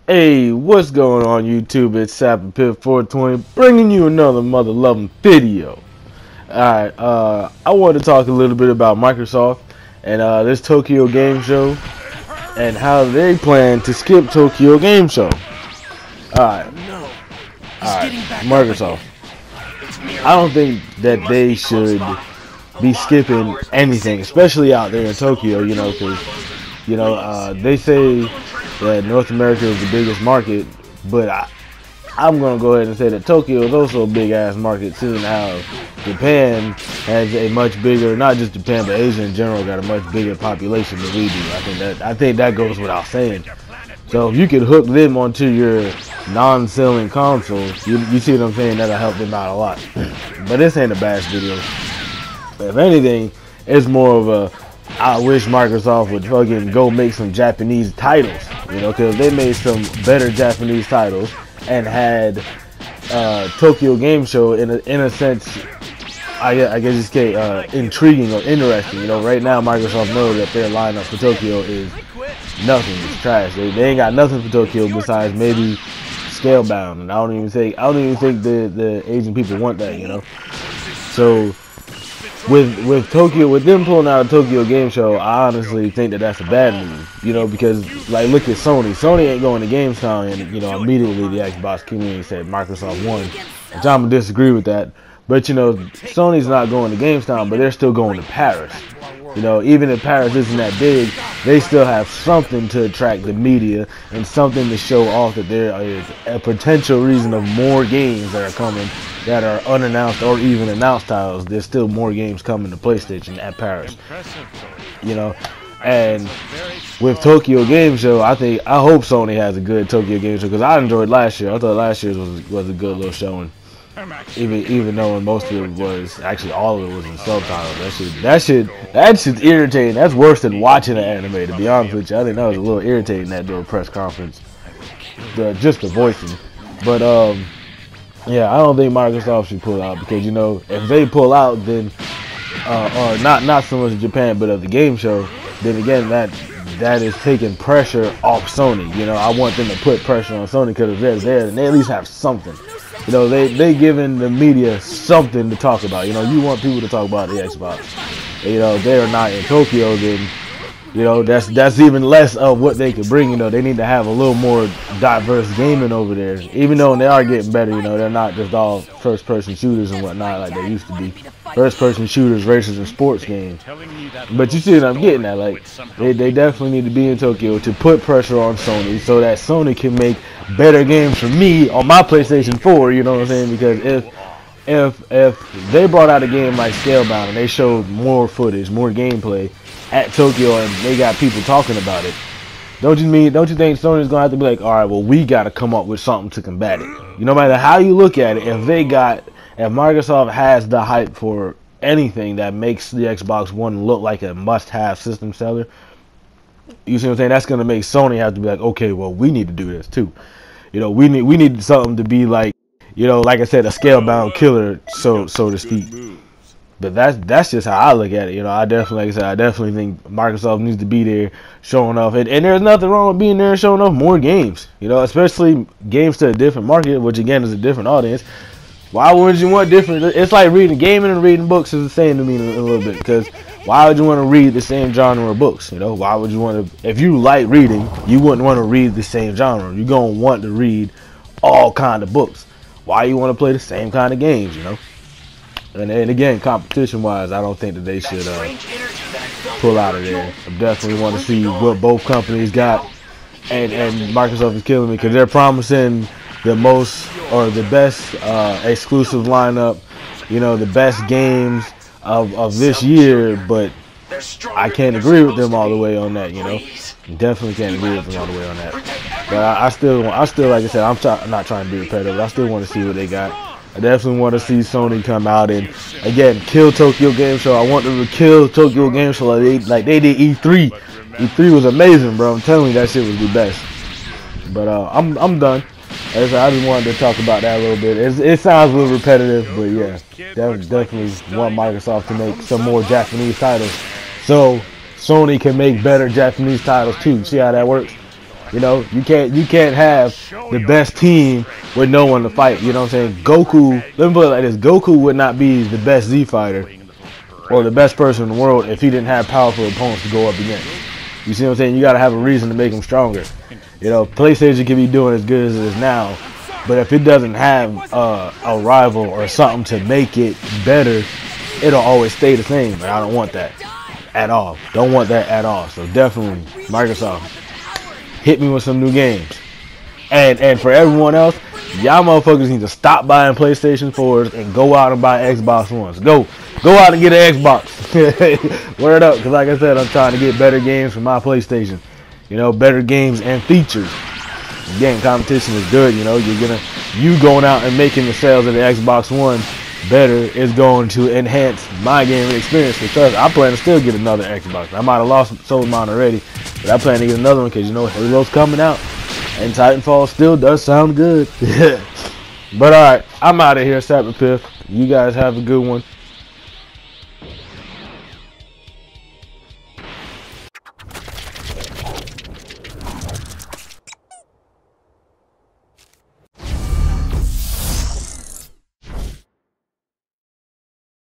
Hey, what's going on YouTube? It's SHAREfactory bringing you another mother-loving video. Alright, I wanted to talk a little bit about Microsoft and this Tokyo Game Show and how they plan to skip Tokyo Game Show. Alright, Microsoft. I don't think that they should be skipping anything, especially out there in Tokyo, you know, because, they say that North America is the biggest market, but I'm going to go ahead and say that Tokyo is also a big ass market, seeing how Japan has a much bigger, not just Japan, but Asia in general got a much bigger population than we do. I think that goes without saying. So if you could hook them onto your non-selling console, you see what I'm saying, that'll help them out a lot. But this ain't a bash video. If anything, it's more of a, I wish Microsoft would fucking go make some Japanese titles, you know, because they made some better Japanese titles and had Tokyo Game Show in a sense, I guess you say intriguing or interesting. You know, right now Microsoft knows that their lineup for Tokyo is nothing, it's trash. They ain't got nothing for Tokyo besides maybe Scalebound, and I don't even think the Asian people want that, you know. So with Tokyo, with them pulling out a Tokyo Game Show, I honestly think that that's a bad move, you know, because like look at Sony. Sony ain't going to Gamescom, and you know immediately the Xbox community said Microsoft won, which I'm gonna disagree with that. But you know, Sony's not going to Gamescom, but they're still going to Paris. You know, even if Paris isn't that big, they still have something to attract the media and something to show off that there is a potential reason of more games that are coming that are unannounced or even announced titles. There's still more games coming to PlayStation at Paris. You know, and with Tokyo Game Show, I hope Sony has a good Tokyo Game Show because I enjoyed last year. I thought last year's was a good little showing. Even though most of it was actually all of it was in subtitles. That shit's irritating. That's worse than watching an anime, to be honest with you. I think that was a little irritating, that little press conference. Just the voicing. But yeah, I don't think Microsoft should pull out because, you know, if they pull out, then or not so much of Japan but of the game show, then again that is taking pressure off Sony. You know, I want them to put pressure on Sony because if they're there, then they at least have something. You know, they giving the media something to talk about. You know, you want people to talk about the Xbox. You know, if they're not in Tokyo, then, you know, that's even less of what they could bring. You know, they need to have a little more diverse gaming over there. Even though they are getting better, you know, they're not just all first-person shooters and whatnot like they used to be. First-person shooters, races, and sports games. But you see what I'm getting at. Like, they definitely need to be in Tokyo to put pressure on Sony so that Sony can make better games for me on my PlayStation 4, you know what I'm saying? Because if they brought out a game like Scalebound and they showed more footage, more gameplay at Tokyo and they got people talking about it, don't you think Sony's gonna have to be like, all right, well, we gotta come up with something to combat it? You know, no matter how you look at it, if Microsoft has the hype for anything that makes the Xbox One look like a must-have system seller, you see what I'm saying? That's gonna make Sony have to be like, okay, well, we need to do this too. You know, we need something to be like, you know, like I said, a Scalebound killer, so to speak. But that's just how I look at it. You know, I definitely think Microsoft needs to be there showing off. And there's nothing wrong with being there and showing off more games. You know, especially games to a different market, which again is a different audience. Why would you want different? It's like reading gaming and reading books is the same to me a little bit, because why would you want to read the same genre of books? You know, why would you want to? If you like reading, you wouldn't want to read the same genre. You're gonna want to read all kind of books. Why you want to play the same kind of games? You know. And again, competition-wise, I don't think that they should pull out of there. I definitely want to see what both companies got, and Microsoft is killing me because they're promising the most or the best exclusive lineup, you know, the best games of this year, but I can't agree with them all the way on that, you know. Definitely can't agree with them all the way on that. But I still, like I said, I'm not trying to be repetitive. I still want to see what they got. I definitely want to see Sony come out and, again, kill Tokyo Game Show. I want them to kill Tokyo Game Show like they did E3. E3 was amazing, bro. I'm telling you, that shit was the best. But I'm done. As I just wanted to talk about that a little bit. It sounds a little repetitive, but yeah, definitely want Microsoft to make some more Japanese titles, so Sony can make better Japanese titles too. See how that works? You know, you can't have the best team with no one to fight. You know what I'm saying? Goku, let me put it like this: Goku would not be the best Z fighter or the best person in the world if he didn't have powerful opponents to go up against. You see what I'm saying? You got to have a reason to make him stronger. You know, PlayStation can be doing as good as it is now, but if it doesn't have a rival or something to make it better, it'll always stay the same. And I don't want that at all. Don't want that at all. So definitely, Microsoft, hit me with some new games. And for everyone else, y'all motherfuckers need to stop buying PlayStation 4s and go out and buy Xbox Ones. Go out and get an Xbox. Word up, because like I said, I'm trying to get better games for my PlayStation. You know, better games and features. Game competition is good. You know, you going out and making the sales of the Xbox One better is going to enhance my gaming experience. Because I plan to still get another Xbox. I might have sold mine already, but I plan to get another one because, you know, Halo's coming out and Titanfall still does sound good. But alright, I'm out of here, Sapper Piff. You guys have a good one.